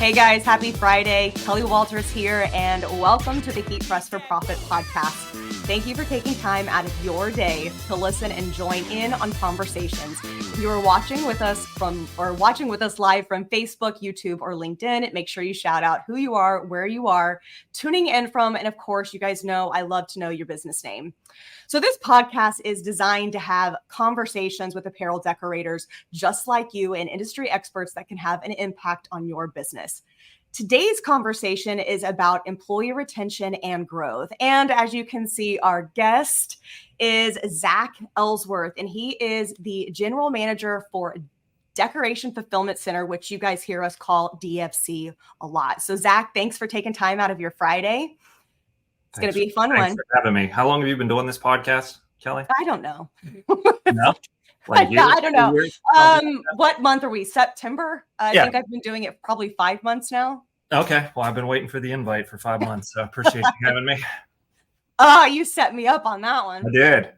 Hey guys, happy Friday. Kelly Walters here, and welcome to the Heat Press for Profit podcast. Thank you for taking time out of your day to listen and join in on conversations. If you are watching with us live from Facebook, YouTube, or LinkedIn, make sure you shout out who you are, where you are, tuning in from, and of course, you guys know I love to know your business name. So this podcast is designed to have conversations with apparel decorators just like you and industry experts that can have an impact on your business. Today's conversation is about employee retention and growth. And as you can see, our guest is Zach Ellsworth, and he is the general manager for Decoration Fulfillment Center, which you guys hear us call DFC a lot. So Zach, thanks for taking time out of your Friday. It's going to be a fun one. Thanks for having me. How long have you been doing this podcast, Kelly? I don't know. No? I don't know. What month are we? September? I think I've been doing it probably 5 months now. Okay. Well, I've been waiting for the invite for 5 months, so I appreciate you having me. You set me up on that one. I did.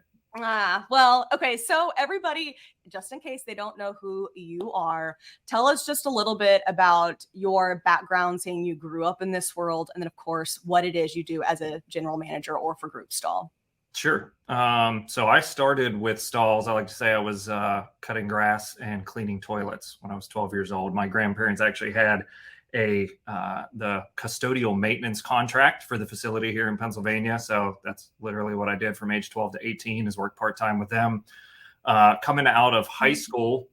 Well, okay. So everybody, just in case they don't know who you are, tell us just a little bit about your background, saying you grew up in this world, and then of course, what it is you do as a general manager or for Group Stahl. Sure. So I started with Stahls. I like to say I was cutting grass and cleaning toilets when I was 12 years old. My grandparents actually had the custodial maintenance contract for the facility here in Pennsylvania. So that's literally what I did from age 12 to 18 is work part-time with them. Coming out of high school,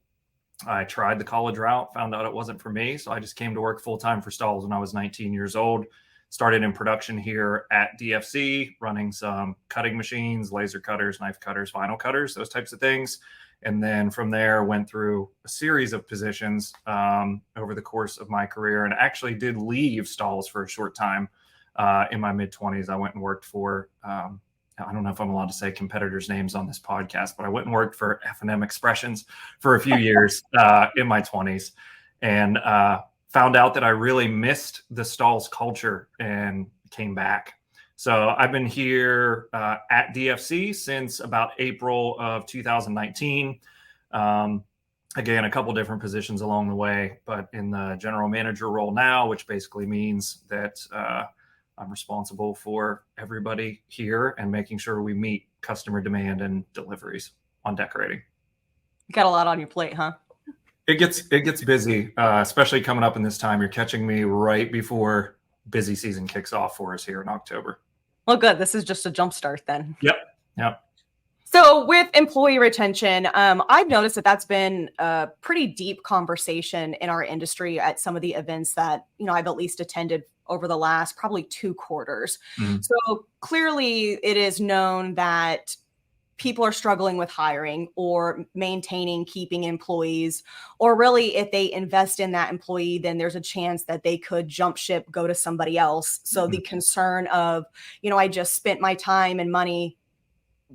I tried the college route, found out it wasn't for me. So I just came to work full-time for Stahls when I was 19 years old. Started in production here at DFC, running some cutting machines, laser cutters, knife cutters, vinyl cutters, those types of things. And then from there, went through a series of positions over the course of my career, and actually did leave Stahls for a short time in my mid-20s. I went and worked for, I don't know if I'm allowed to say competitors' names on this podcast, but I went and worked for F&M Expressions for a few years in my 20s, and found out that I really missed the Stahls culture and came back. So I've been here at DFC since about April of 2019. Again, a couple different positions along the way, but in the general manager role now, which basically means that I'm responsible for everybody here and making sure we meet customer demand and deliveries on decorating. You got a lot on your plate, huh? It gets busy, especially coming up in this time. You're catching me right before busy season kicks off for us here in October. Well, good. This is just a jump start then. Yep. So with employee retention, I've noticed that that's been a pretty deep conversation in our industry at some of the events that, I've at least attended over the last probably 2 quarters. Mm-hmm. So clearly it is known that people are struggling with hiring or maintaining, keeping employees, or really if they invest in that employee, then there's a chance that they could jump ship, go to somebody else. So the concern of, I just spent my time and money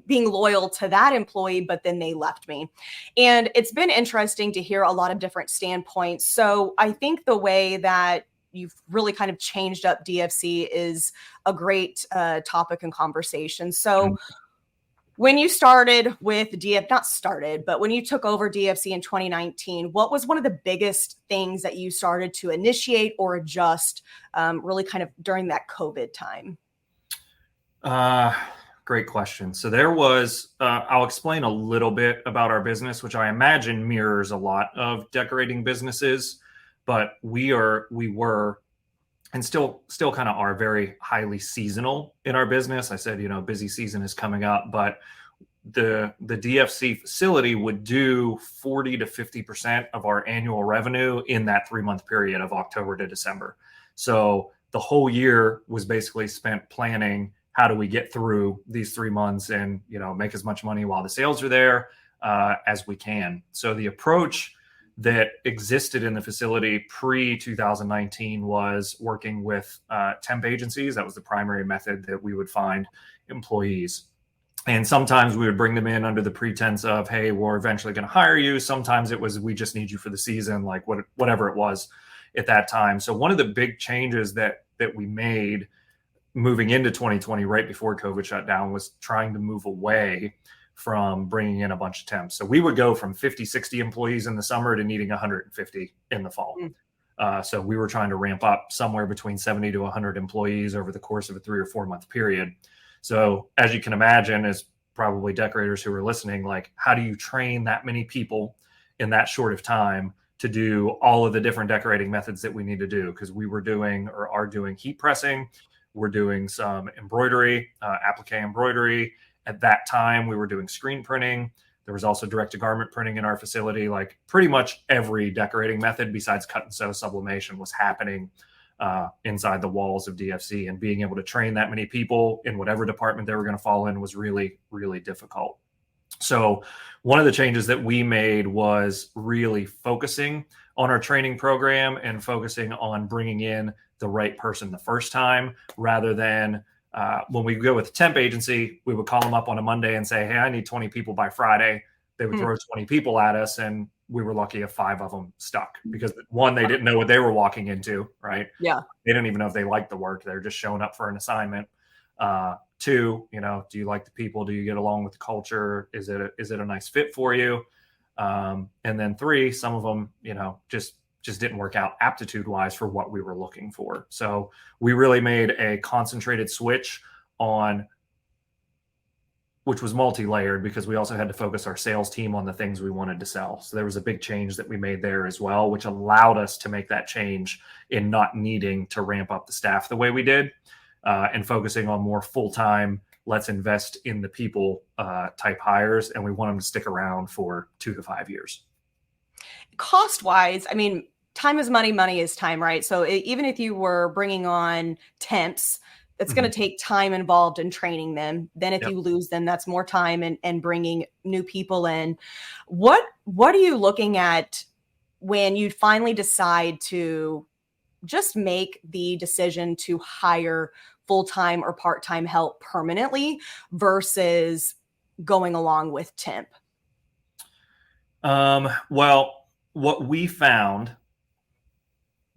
being loyal to that employee, but then they left me. And it's been interesting to hear a lot of different standpoints. So I think the way that you've really kind of changed up DFC is a great topic and conversation. So when you started with when you took over DFC in 2019, what was one of the biggest things that you started to initiate or adjust really kind of during that COVID time? Great question. So there was, I'll explain a little bit about our business, which I imagine mirrors a lot of decorating businesses, but we were and still kind of are very highly seasonal in our business. I said, busy season is coming up, but the DFC facility would do 40 to 50% of our annual revenue in that 3-month period of October to December. So the whole year was basically spent planning, how do we get through these 3 months and, make as much money while the sales are there as we can. So the approach that existed in the facility pre-2019 was working with temp agencies. That was the primary method that we would find employees. And sometimes we would bring them in under the pretense of, hey, we're eventually going to hire you. Sometimes it was, we just need you for the season, like whatever it was at that time. So one of the big changes that we made moving into 2020, right before COVID shut down, was trying to move away from bringing in a bunch of temps. So we would go from 50, 60 employees in the summer to needing 150 in the fall. So we were trying to ramp up somewhere between 70 to 100 employees over the course of a 3 or 4 month period. So as you can imagine, as probably decorators who are listening, like, how do you train that many people in that short of time to do all of the different decorating methods that we need to do? Because we were doing or are doing heat pressing. We're doing some embroidery, applique embroidery. At that time, we were doing screen printing. There was also direct to garment printing in our facility. Like, pretty much every decorating method besides cut and sew sublimation was happening inside the walls of DFC, and being able to train that many people in whatever department they were going to fall in was really, really difficult. So one of the changes that we made was really focusing on our training program and focusing on bringing in the right person the first time, rather than when we go with a temp agency, we would call them up on a Monday and say, hey, I need 20 people by Friday. They would throw 20 people at us, and we were lucky if 5 of them stuck, because one, they didn't know what they were walking into, right? Yeah. They didn't even know if they liked the work. They're just showing up for an assignment. 2, do you like the people? Do you get along with the culture? Is it a nice fit for you? And then 3, some of them, just didn't work out aptitude wise for what we were looking for. So we really made a concentrated switch on, which was multi-layered, because we also had to focus our sales team on the things we wanted to sell. So there was a big change that we made there as well, which allowed us to make that change in not needing to ramp up the staff the way we did, and focusing on more full-time, let's invest in the people type hires. And we want them to stick around for 2 to 5 years. Cost-wise, I mean, time is money, money is time, right? So even if you were bringing on temps, it's going to take time involved in training them. Then if you lose them, that's more time and bringing new people in. What are you looking at when you finally decide to just make the decision to hire full-time or part-time help permanently versus going along with temp? Well, what we found,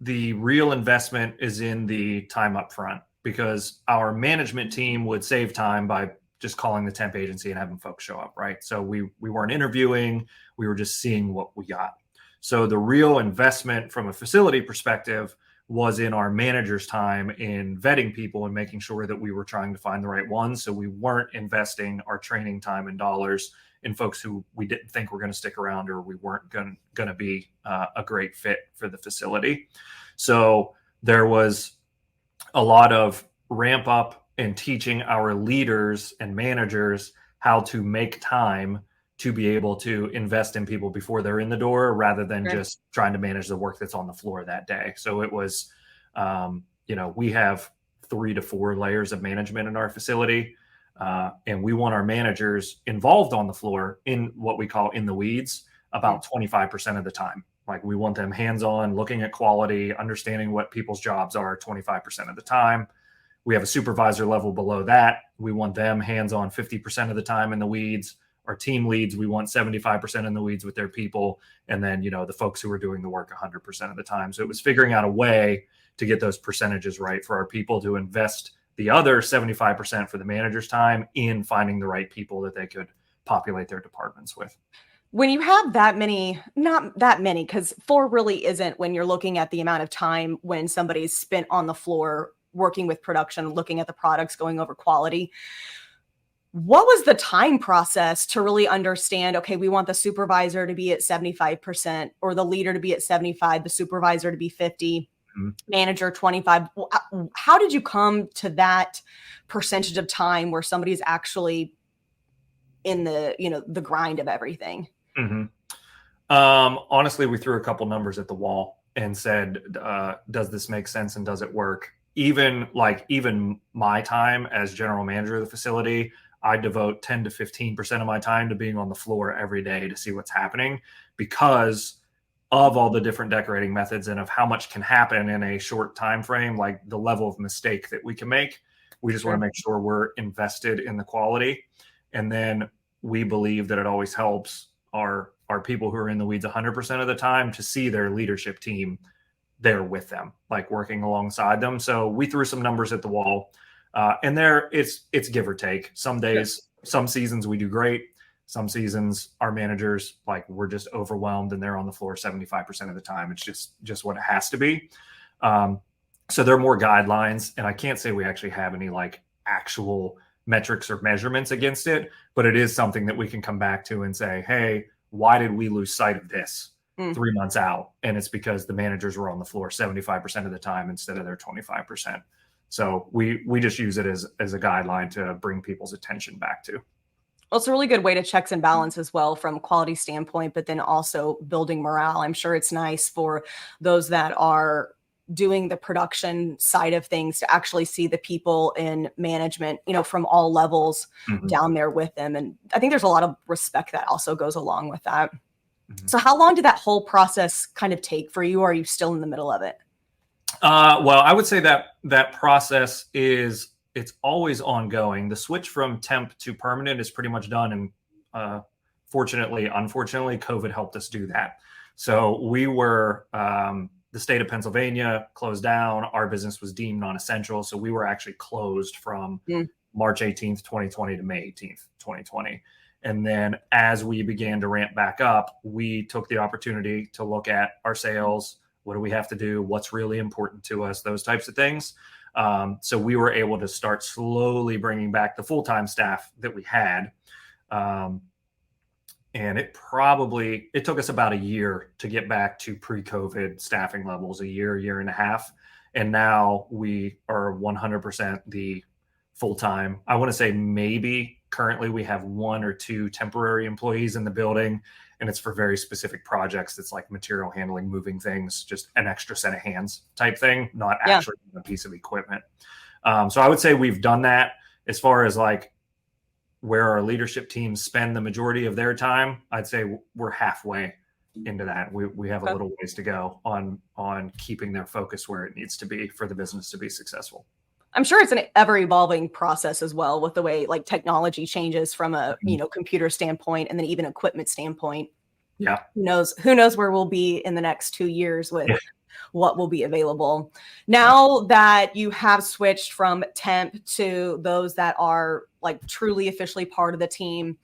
the real investment is in the time up front, because our management team would save time by just calling the temp agency and having folks show up, right? So we weren't interviewing, we were just seeing what we got. So the real investment from a facility perspective was in our manager's time in vetting people and making sure that we were trying to find the right ones. So we weren't investing our training time and dollars in folks who we didn't think were going to stick around, or we weren't going to be a great fit for the facility. So there was a lot of ramp up and teaching our leaders and managers how to make time to be able to invest in people before they're in the door, rather than just trying to manage the work that's on the floor that day. So it was, we have 3 to 4 layers of management in our facility. And we want our managers involved on the floor in what we call in the weeds about 25% of the time. Like, we want them hands-on, looking at quality, understanding what people's jobs are 25% of the time. We have a supervisor level below that. We want them hands-on 50% of the time in the weeds. Our team leads, we want 75% in the weeds with their people. And then, the folks who are doing the work 100% of the time. So it was figuring out a way to get those percentages right for our people, to invest the other 75% for the manager's time in finding the right people that they could populate their departments with. When you have that many, not that many, because 4 really isn't when you're looking at the amount of time when somebody's spent on the floor working with production, looking at the products, going over quality. What was the time process to really understand, okay, we want the supervisor to be at 75% or the leader to be at 75, the supervisor to be 50, manager 25. How did you come to that percentage of time where somebody's actually in the grind of everything? Honestly, we threw a couple numbers at the wall and said, does this make sense and does it work? Even my time as general manager of the facility, I devote 10 to 15% of my time to being on the floor every day to see what's happening, because of all the different decorating methods and of how much can happen in a short time frame, like the level of mistake that we can make. We just want to make sure we're invested in the quality. And then we believe that it always helps our people who are in the weeds 100% of the time to see their leadership team there with them, like working alongside them. So we threw some numbers at the wall, and there it's give or take. Some days, some seasons we do great. Some seasons, our managers, like, we're just overwhelmed and they're on the floor 75% of the time. It's just what it has to be. So there are more guidelines, and I can't say we actually have any like actual metrics or measurements against it, but it is something that we can come back to and say, hey, why did we lose sight of this 3 months out? And it's because the managers were on the floor 75% of the time instead of their 25%. So we just use it as a guideline to bring people's attention back to. Well, it's a really good way to checks and balance as well from a quality standpoint, but then also building morale. I'm sure it's nice for those that are doing the production side of things to actually see the people in management, from all levels down there with them. And I think there's a lot of respect that also goes along with that. So how long did that whole process kind of take for you? Or are you still in the middle of it? Well, I would say that process it's always ongoing. The switch from temp to permanent is pretty much done. And unfortunately, COVID helped us do that. So we were, the state of Pennsylvania closed down. Our business was deemed non-essential. So we were actually closed from March 18th, 2020 to May 18th, 2020. And then as we began to ramp back up, we took the opportunity to look at our sales. What do we have to do? What's really important to us? Those types of things. So we were able to start slowly bringing back the full-time staff that we had. And it took us about a year to get back to pre-COVID staffing levels, a year and a half. And now we are 100% the full-time. I want to say maybe currently we have 1 or 2 temporary employees in the building, and it's for very specific projects. It's like material handling, moving things, just an extra set of hands type thing, not actually a piece of equipment. So I would say we've done that. As far as like where our leadership teams spend the majority of their time, I'd say we're halfway into that. We have a little ways to go on keeping their focus where it needs to be for the business to be successable. I'm sure it's an ever evolving process as well with the way like technology changes from a, computer standpoint and then even equipment standpoint. Yeah. Who knows where we'll be in the next 2 years with what will be available. Now that you have switched from temp to those that are like truly officially part of the team,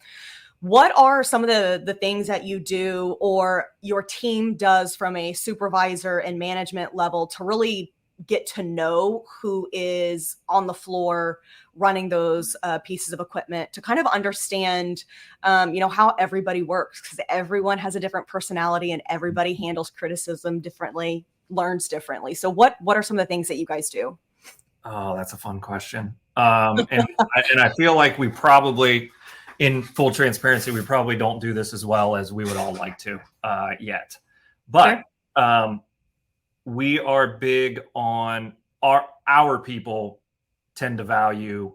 what are some of the things that you do or your team does from a supervisor and management level to really get to know who is on the floor running those pieces of equipment, to kind of understand, how everybody works, because everyone has a different personality and everybody handles criticism differently, learns differently. So what are some of the things that you guys do? Oh, that's a fun question. And I feel like we probably, in full transparency, we probably don't do this as well as we would all like to yet. But we are big on our people tend to value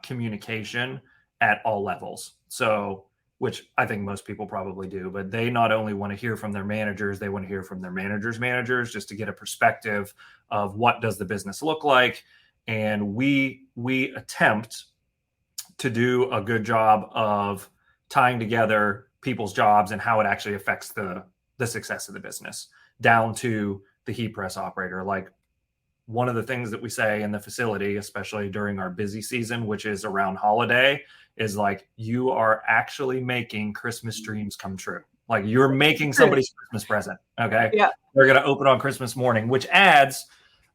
communication at all levels. So, which I think most people probably do, but they not only want to hear from their managers, they want to hear from their managers just to get a perspective of what does the business look like. And we attempt to do a good job of tying together people's jobs and how it actually affects the success of the business, down to the heat press operator. Like, one of the things that we say in the facility, especially during our busy season, which is around holiday, is like, you are actually making Christmas dreams come true. Like, you're making somebody's Christmas present. Okay. Yeah. They're going to open on Christmas morning, which adds,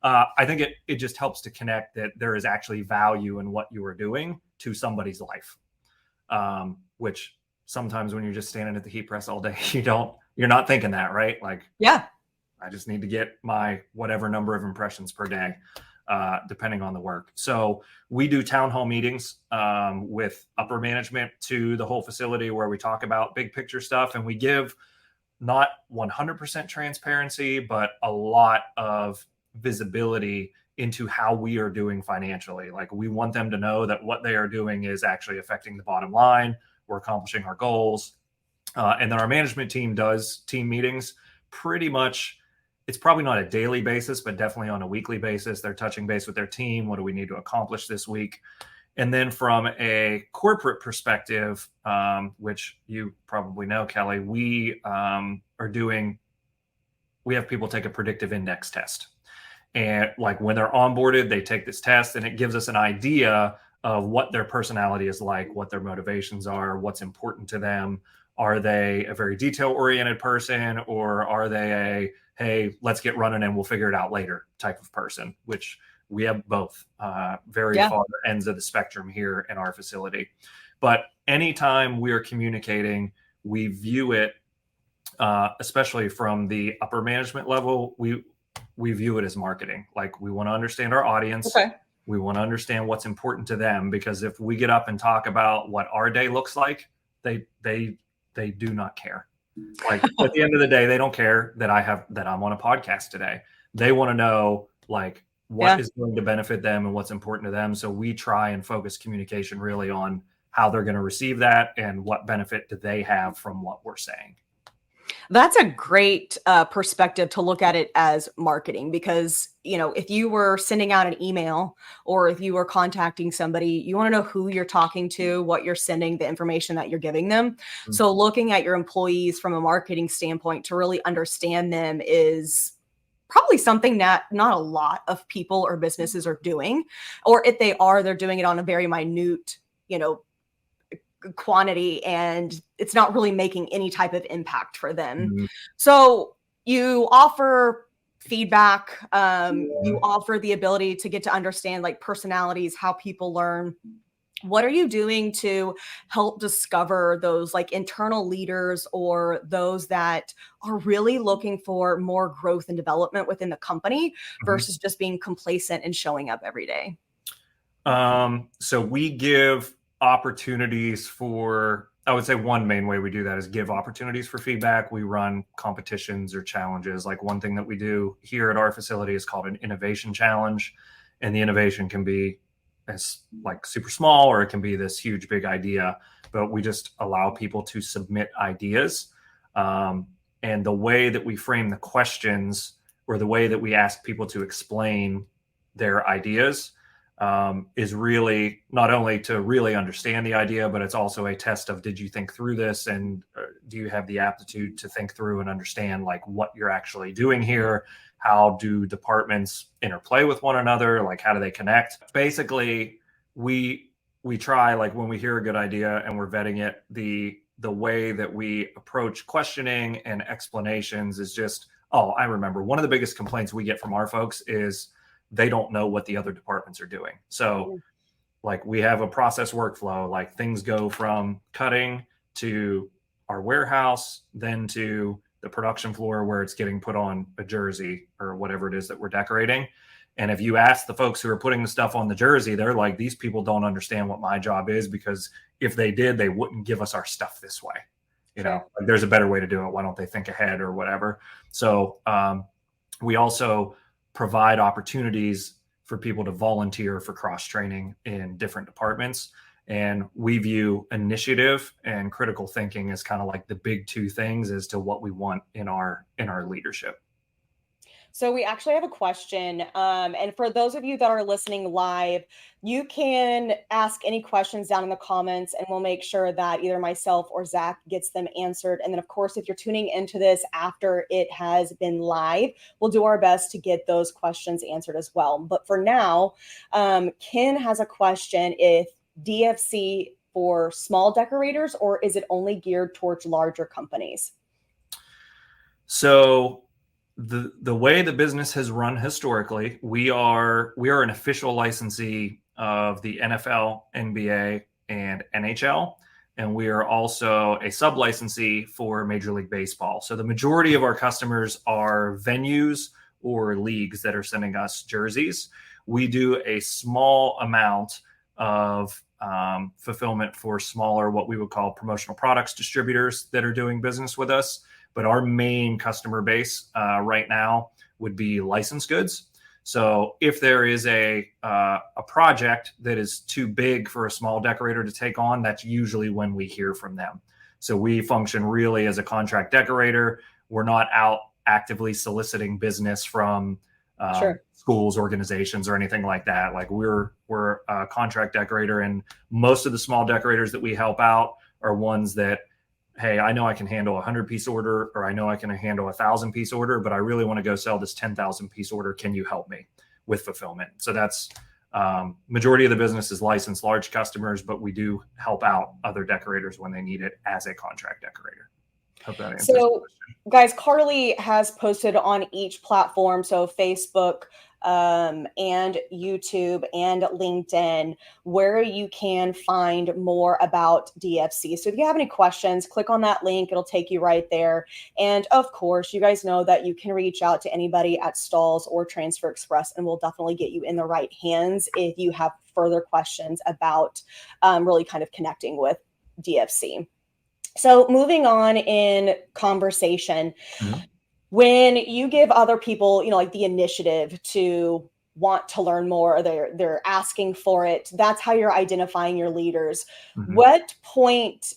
I think it just helps to connect that there is actually value in what you are doing to somebody's life. Which sometimes when you're just standing at the heat press all day, you're not thinking that, right? Like, I just need to get my whatever number of impressions per day, depending on the work. So we do town hall meetings with upper management to the whole facility where we talk about big picture stuff, and we give not 100% transparency, but a lot of visibility into how we are doing financially. Like, we want them to know that what they are doing is actually affecting the bottom line. We're accomplishing our goals. And then our management team does team meetings pretty much. It's probably not a daily basis, but definitely on a weekly basis. They're touching base with their team. What do we need to accomplish this week? And then from a corporate perspective, which you probably know, Kelly, we have people take a predictive index test. And like, when they're onboarded, they take this test, and it gives us an idea of what their personality is like, what their motivations are, what's important to them. Are they a very detail-oriented person, or are they a, hey, let's get running and we'll figure it out later type of person, which we have both, very far ends of the spectrum here in our facility. But anytime we are communicating, we view it, especially from the upper management level, we view it as marketing. Like, we want to understand our audience. Okay. We want to understand what's important to them, because if we get up and talk about what our day looks like, they do not care. Like, at the end of the day, they don't care that I'm on a podcast today. They want to know, like, what is going to benefit them and what's important to them. So we try and focus communication really on how they're going to receive that and what benefit do they have from what we're saying. That's a great perspective to look at it as marketing, because, if you were sending out an email or if you were contacting somebody, you want to know who you're talking to, what you're sending, the information that you're giving them. Mm-hmm. So looking at your employees from a marketing standpoint to really understand them is probably something that not a lot of people or businesses are doing, or if they are, they're doing it on a very minute, quantity, and it's not really making any type of impact for them. Mm-hmm. So you offer feedback, you offer the ability to get to understand like personalities, how people learn. What are you doing to help discover those like internal leaders or those that are really looking for more growth and development within the company versus just being complacent and showing up every day? So we give opportunities for, I would say one main way we do that is give opportunities for feedback. We run competitions or challenges. Like, one thing that we do here at our facility is called an innovation challenge. And the innovation can be as like super small, or it can be this huge, big idea, but we just allow people to submit ideas. And the way that we frame the questions, or the way that we ask people to explain their ideas, is really not only to really understand the idea, but it's also a test of, did you think through this? And do you have the aptitude to think through and understand like what you're actually doing here? How do departments interplay with one another? Like, how do they connect? Basically, we try, like, when we hear a good idea and we're vetting it, the way that we approach questioning and explanations is just, I remember one of the biggest complaints we get from our folks is they don't know what the other departments are doing. So like, we have a process workflow, like things go from cutting to our warehouse, then to the production floor where it's getting put on a jersey or whatever it is that we're decorating. And if you ask the folks who are putting the stuff on the jersey, they're like, these people don't understand what my job is, because if they did, they wouldn't give us our stuff this way. Like, there's a better way to do it. Why don't they think ahead or whatever? So we also provide opportunities for people to volunteer for cross-training in different departments. And we view initiative and critical thinking as kind of like the big two things as to what we want in our leadership. So we actually have a question. And for those of you that are listening live, you can ask any questions down in the comments, and we'll make sure that either myself or Zach gets them answered. And then, of course, if you're tuning into this after it has been live, we'll do our best to get those questions answered as well. But for now, Ken has a question. If DFC for small decorators, or is it only geared towards larger companies? So the way the business has run historically, we are an official licensee of the NFL, NBA, and NHL, and we are also a sub-licensee for Major League Baseball. So the majority of our customers are venues or leagues that are sending us jerseys. We do a small amount of fulfillment for smaller, what we would call promotional products distributors that are doing business with us. But our main customer base right now would be licensed goods. So if there is a project that is too big for a small decorator to take on, that's usually when we hear from them. So we function really as a contract decorator. We're not out actively soliciting business from schools, organizations, or anything like that. Like, we're a contract decorator, and most of the small decorators that we help out are ones that, hey, I know I can handle a 100-piece order, or I know I can handle a 1,000-piece order, but I really want to go sell this 10,000-piece order. Can you help me with fulfillment? So that's Majority of the business is licensed large customers, but we do help out other decorators when they need it as a contract decorator. Hope that answers the question. Guys, Carly has posted on each platform, so Facebook and YouTube and LinkedIn, where you can find more about DFC. So if you have any questions, click on that link. It'll take you right there. And of course, you guys know that you can reach out to anybody at Stahls or Transfer Express, and we'll definitely get you in the right hands if you have further questions about really kind of connecting with DFC. So moving on in conversation, when you give other people, like the initiative to want to learn more, or they're asking for it, that's how you're identifying your leaders. What point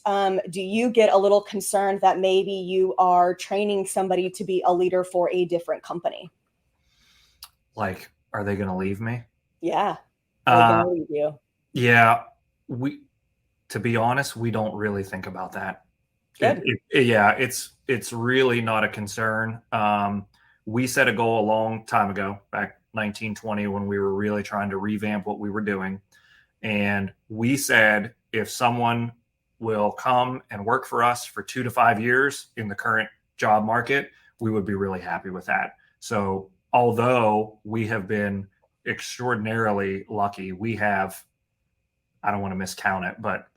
do you get a little concerned that maybe you are training somebody to be a leader for a different company? Like, are they going to leave me? Yeah. Are they going to leave you? Yeah. To be honest, we don't really think about that. Good. It's really not a concern. We set a goal a long time ago, back 1920, when we were really trying to revamp what we were doing. And we said, if someone will come and work for us for 2 to 5 years in the current job market, we would be really happy with that. So although we have been extraordinarily lucky, we have, I don't want to miscount it, but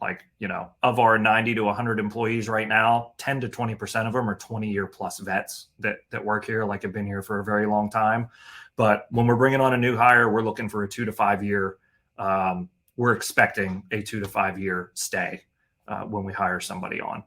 of our 90 to 100 employees right now, 10 to 20% of them are 20-year plus vets that work here, have been here for a very long time. But when we're bringing on a new hire, we're looking for a 2 to 5 year. We're expecting a 2 to 5 year stay when we hire somebody on.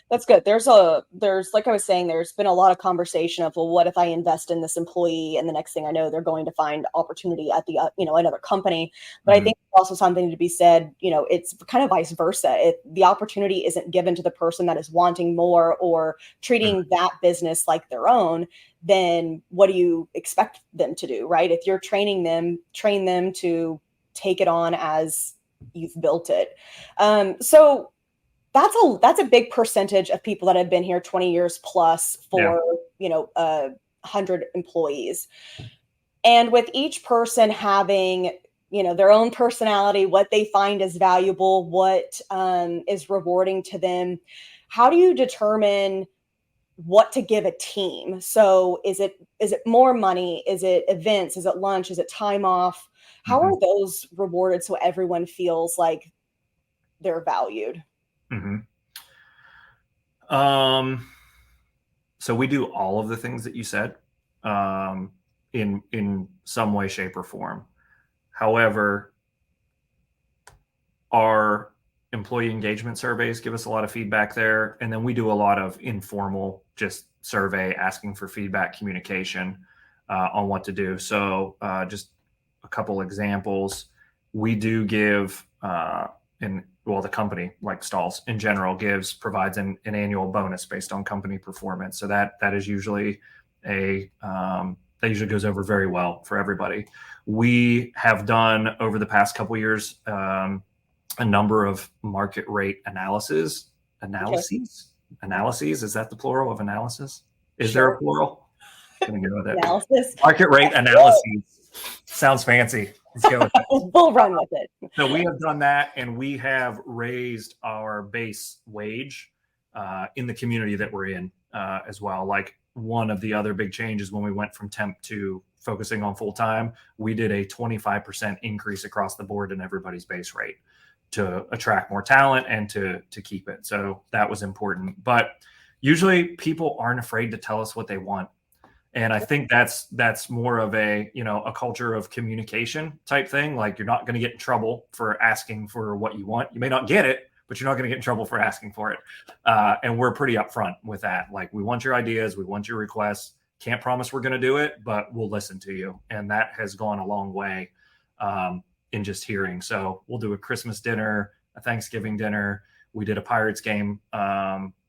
That's good. There's like I was saying, there's been a lot of conversation of, well, what if I invest in this employee and the next thing I know, they're going to find opportunity at the, another company. But I think also something to be said, it's kind of vice versa. If the opportunity isn't given to the person that is wanting more or treating that business like their own, then what do you expect them to do, right? If you're train them to take it on as you've built it. So that's a big percentage of people that have been here 20 years plus for, 100 employees. And with each person having, their own personality, what they find is valuable, what is rewarding to them, how do you determine what to give a team? So is it more money? Is it events? Is it lunch? Is it time off? How are those rewarded so everyone feels like they're valued? So we do all of the things that you said in some way, shape, or form. However, our employee engagement surveys give us a lot of feedback there. And then we do a lot of informal, just survey, asking for feedback, communication on what to do. So just a couple examples. We do give, the company, like Stahls in general, provides an annual bonus based on company performance. So that is usually that usually goes over very well for everybody. We have done over the past couple of years a number of market rate analyses. Analyses, is that the plural of analysis? Is there a plural? I'm gonna go with it. Analysis. Market rate analyses. Sounds fancy. Let's go with it. We'll run with it. So we have done that, and we have raised our base wage in the community that we're in as well. Like, one of the other big changes when we went from temp to focusing on full time, we did a 25% increase across the board in everybody's base rate to attract more talent and to keep it. So that was important. But usually people aren't afraid to tell us what they want. And I think that's more of a culture of communication type thing. Like, you're not going to get in trouble for asking for what you want. You may not get it, but you're not going to get in trouble for asking for it. And we're pretty upfront with that. Like, we want your ideas. We want your requests. Can't promise we're going to do it, but we'll listen to you. And that has gone a long way in just hearing. So we'll do a Christmas dinner, a Thanksgiving dinner. We did a Pirates game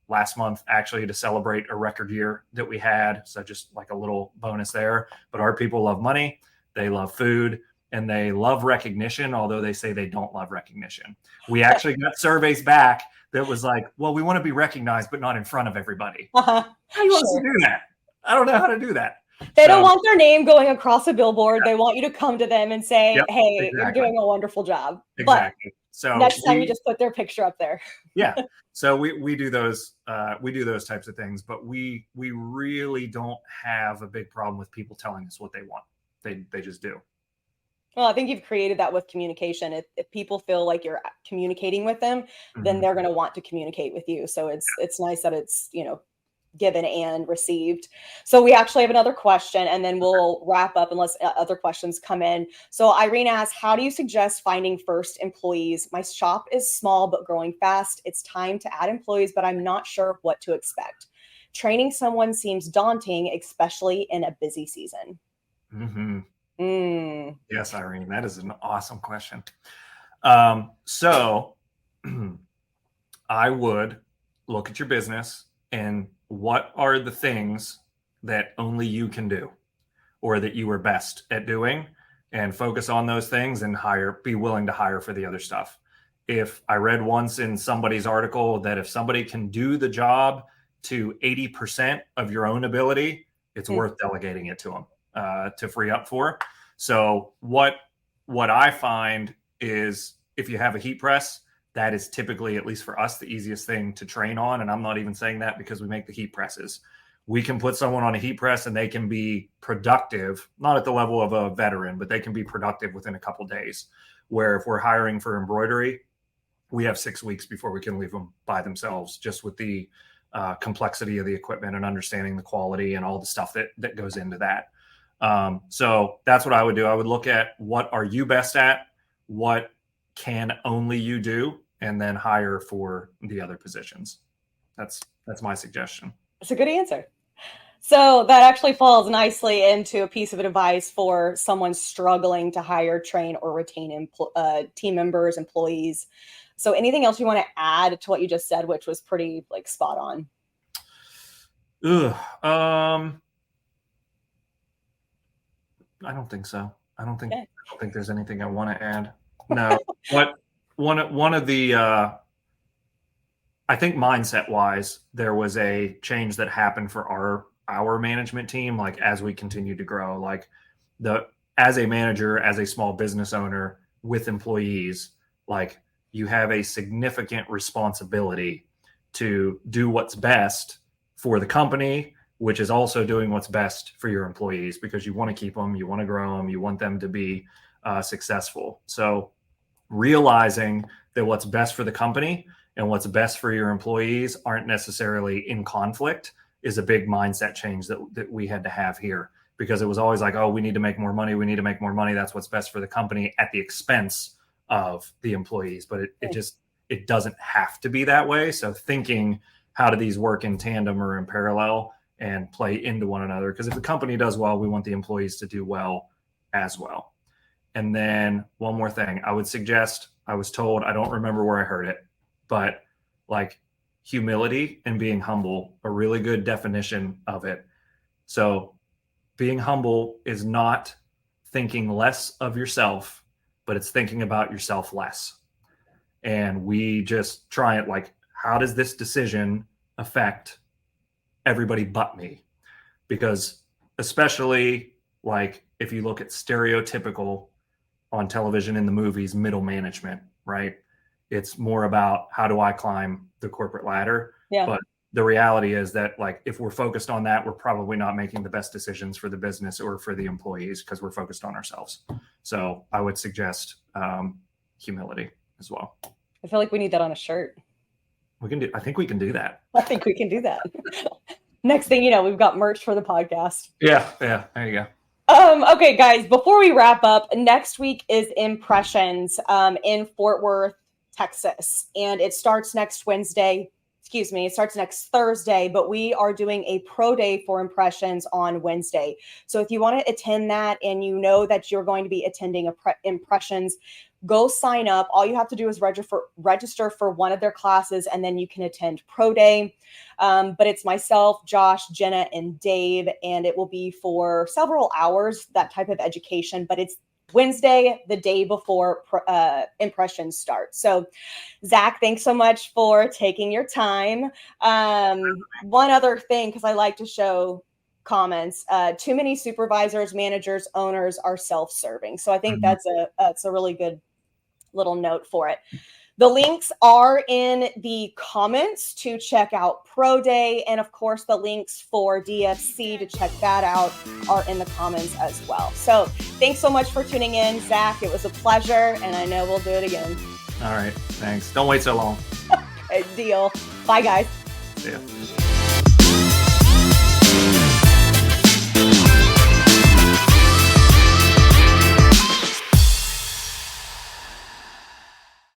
last month, actually, to celebrate a record year that we had. So just like a little bonus there. But our people love money. They love food. And they love recognition, although they say they don't love recognition. We actually got surveys back that was like, well, we want to be recognized, but not in front of everybody. How do you want us to do that? I don't know how to do that. They don't want their name going across a billboard. They want you to come to them and say, yep, hey, exactly. you're doing a wonderful job. Exactly. But so next time you just put their picture up there. Yeah. So we do those types of things, but we really don't have a big problem with people telling us what they want. They just do. Well, I think you've created that with communication. If people feel like you're communicating with them, then they're going to want to communicate with you. So it's nice that it's, given and received. So we actually have another question, and then we'll wrap up unless other questions come in. So Irene asks, how do you suggest finding first employees? My shop is small but growing fast. It's time to add employees, but I'm not sure what to expect. Training someone seems daunting, especially in a busy season. Yes, Irene, that is an awesome question. So I would look at your business and what are the things that only you can do or that you are best at doing, and focus on those things and be willing to hire for the other stuff. If I read once in somebody's article that if somebody can do the job to 80% of your own ability, it's worth delegating it to them to free up for. So what I find is if you have a heat press, that is typically, at least for us, the easiest thing to train on. And I'm not even saying that because we make the heat presses. We can put someone on a heat press and they can be productive, not at the level of a veteran, but they can be productive within a couple days. Where if we're hiring for embroidery, we have 6 weeks before we can leave them by themselves, just with the complexity of the equipment and understanding the quality and all the stuff that goes into that. So that's what I would do. I would look at what are you best at, what can only you do, and then hire for the other positions. That's my suggestion. That's a good answer. So that actually falls nicely into a piece of advice for someone struggling to hire, train, or retain team members, employees. So anything else you want to add to what you just said, which was pretty spot on? I don't think so. I don't think there's anything I want to add. No, but one of the I think mindset wise, there was a change that happened for our management team. As we continue to grow, as a manager, as a small business owner with employees, you have a significant responsibility to do what's best for the company, which is also doing what's best for your employees, because you want to keep them, you want to grow them, you want them to be successful. So realizing that what's best for the company and what's best for your employees aren't necessarily in conflict is a big mindset change that we had to have here, because it was always like, oh, we need to make more money. We need to make more money. That's what's best for the company at the expense of the employees. But it doesn't have to be that way. So thinking, how do these work in tandem or in parallel and play into one another? Because if the company does well, we want the employees to do well as well. And then one more thing I would suggest, I was told, I don't remember where I heard it, but humility and being humble, a really good definition of it. So being humble is not thinking less of yourself, but it's thinking about yourself less. And we just try it how does this decision affect everybody but me? Because especially if you look at stereotypical on television, in the movies, middle management, right? It's more about how do I climb the corporate ladder? Yeah. But the reality is that if we're focused on that, we're probably not making the best decisions for the business or for the employees, because we're focused on ourselves. So I would suggest humility as well. I feel like we need that on a shirt. I think we can do that. I think we can do that. Next thing you know, we've got merch for the podcast. Yeah. There you go. Okay, guys, before we wrap up, next week is Impressions in Fort Worth, Texas. And it starts next Wednesday. It starts next Thursday, but we are doing a pro day for Impressions on Wednesday. So if you want to attend that and you know that you're going to be attending Impressions, go sign up. All you have to do is register for one of their classes, and then you can attend pro day. But it's myself, Josh, Jenna, and Dave, and it will be for several hours, that type of education, but it's Wednesday, the day before Impressions start. So Zach, thanks so much for taking your time. One other thing, because I like to show comments. Too many supervisors, managers, owners are self-serving. So I think that's a really good little note for it. The links are in the comments to check out Pro Day. And of course, the links for DFC to check that out are in the comments as well. So thanks so much for tuning in, Zach. It was a pleasure. And I know we'll do it again. All right. Thanks. Don't wait so long. Okay, deal. Bye, guys. See ya.